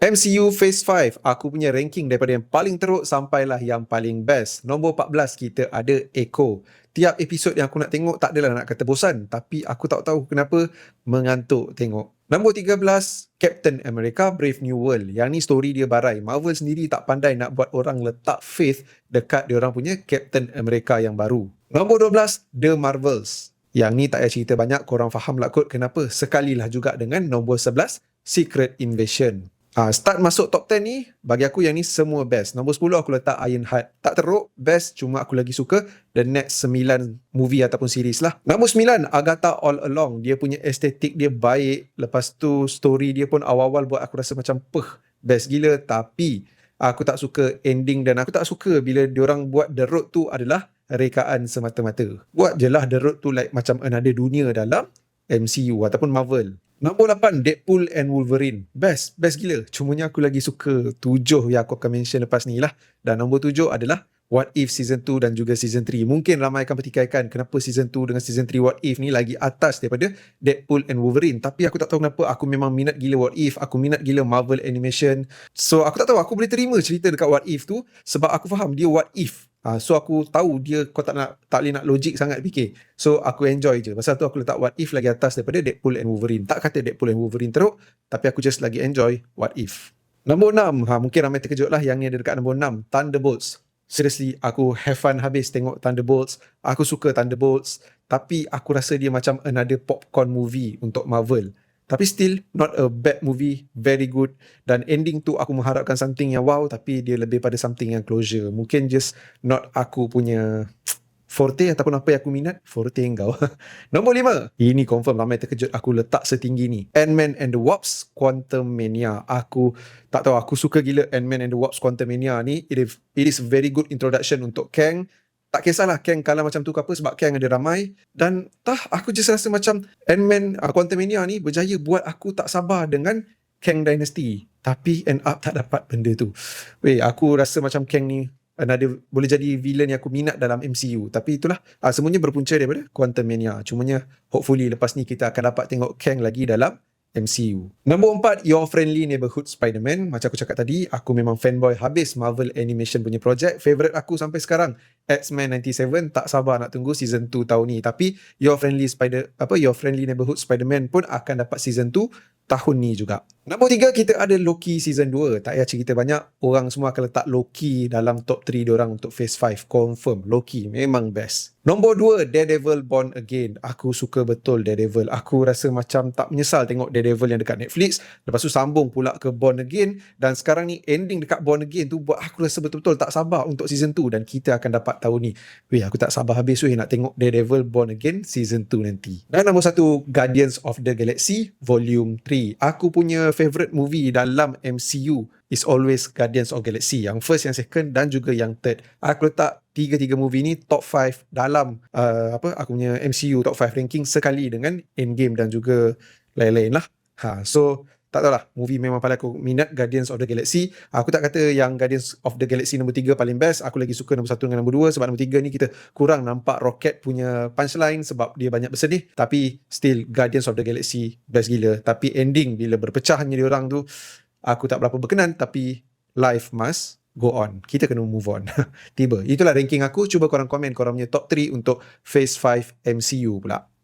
MCU Phase 5, aku punya ranking daripada yang paling teruk sampailah yang paling best. Nombor 14 kita ada Echo. Tiap episod yang aku nak tengok tak adalah nak kata bosan, tapi aku tak tahu kenapa mengantuk tengok. Nombor 13, Captain America Brave New World. Yang ni story dia barai. Marvel sendiri tak pandai nak buat orang letak faith dekat dia orang punya Captain America yang baru. Nombor 12, The Marvels. Yang ni tak payah cerita banyak, korang faham lah kot kenapa. Sekalilah juga dengan nombor 11, Secret Invasion. Start masuk top 10 ni, bagi aku yang ni semua best. Nombor 10 aku letak Ironheart. Tak teruk, best, cuma aku lagi suka the next 9 movie ataupun series lah. Nombor 9, Agatha All Along. Dia punya estetik dia baik. Lepas tu story dia pun awal-awal buat aku rasa macam best gila. Tapi aku tak suka ending dan aku tak suka bila diorang buat The Road tu adalah rekaan semata-mata. Buat je lah The Road tu like macam another dunia dalam MCU ataupun Marvel. Nombor 8, Deadpool and Wolverine. Best gila. Cumanya aku lagi suka 7 yang aku akan mention lepas ni lah. Dan nombor 7 adalah What If Season 2 dan juga Season 3. Mungkin ramai akan pertikaikan kenapa Season 2 dengan Season 3 What If ni lagi atas daripada Deadpool and Wolverine. Tapi aku tak tahu kenapa aku memang minat gila What If. Aku minat gila Marvel Animation. So aku tak tahu, aku boleh terima cerita dekat What If tu sebab aku faham dia What If. So aku tahu dia kau tak boleh nak logik sangat fikir. So aku enjoy je. Pasal tu aku letak What If lagi atas daripada Deadpool and Wolverine. Tak kata Deadpool and Wolverine teruk, tapi aku just lagi enjoy What If. Nombor 6, mungkin ramai terkejut lah yang ni ada dekat nombor 6, Thunderbolts. Seriously, aku have fun habis tengok Thunderbolts. Aku suka Thunderbolts, tapi aku rasa dia macam another popcorn movie untuk Marvel. Tapi still, not a bad movie, very good. Dan ending tu aku mengharapkan something yang wow, tapi dia lebih pada something yang closure. Mungkin just not aku punya forte ataupun apa yang aku minat. Forte engkau. Nombor 5, ini confirm ramai terkejut aku letak setinggi ni. Ant-Man and the Wasp Quantumania. Aku tak tahu, aku suka gila Ant-Man and the Wasp Quantumania ni. It is a very good introduction untuk Kang. Tak kisahlah Kang kalah macam tu ke apa, sebab Kang ada ramai. Dan aku just rasa macam Ant-Man Quantumania ni berjaya buat aku tak sabar dengan Kang Dynasty. Tapi end up tak dapat benda tu. Aku rasa macam Kang ni boleh jadi villain yang aku minat dalam MCU. Tapi itulah, semuanya berpunca daripada Quantumania. Cumanya hopefully lepas ni kita akan dapat tengok Kang lagi dalam MCU. Nombor 4, Your Friendly Neighborhood Spider-Man. Macam aku cakap tadi, aku memang fanboy habis Marvel Animation punya projek. Favorite aku sampai sekarang, X-Men 97. Tak sabar nak tunggu season 2 tahun ni. Tapi Your Friendly Neighborhood Spider-Man pun akan dapat season 2 tahun ni juga. Nombor 3, kita ada Loki season 2. Tak payah cerita banyak, orang semua akan letak Loki dalam top 3 diorang untuk Phase 5. Confirm, Loki memang best. Nombor 2, Daredevil Born Again. Aku suka betul Daredevil. Aku rasa macam tak menyesal tengok Daredevil yang dekat Netflix. Lepas tu sambung pula ke Born Again. Dan sekarang ni ending dekat Born Again tu buat aku rasa betul-betul tak sabar untuk season 2. Dan kita akan dapat tahun ni. Aku tak sabar habis nak tengok Daredevil Born Again season 2 nanti. Dan nombor 1, Guardians of the Galaxy Volume 3. Aku punya favorite movie dalam MCU is always Guardians of Galaxy. Yang first, yang second dan juga yang third. Aku letak tiga movie ni top 5 dalam aku punya MCU top 5 ranking sekali dengan Endgame dan juga lain-lain lah. So tak tahulah, movie memang paling aku minat Guardians of the Galaxy. Aku tak kata yang Guardians of the Galaxy nombor 3 paling best. Aku lagi suka nombor 1 dengan nombor 2 sebab nombor 3 ni kita kurang nampak Rocket punya punchline sebab dia banyak bersedih. Tapi still Guardians of the Galaxy best gila. Tapi ending bila berpecahnya diorang tu aku tak berapa berkenan, tapi life must go on. Kita kena move on. Tiba. Itulah ranking aku. Cuba korang komen korang punya top 3 untuk Phase 5 MCU pula.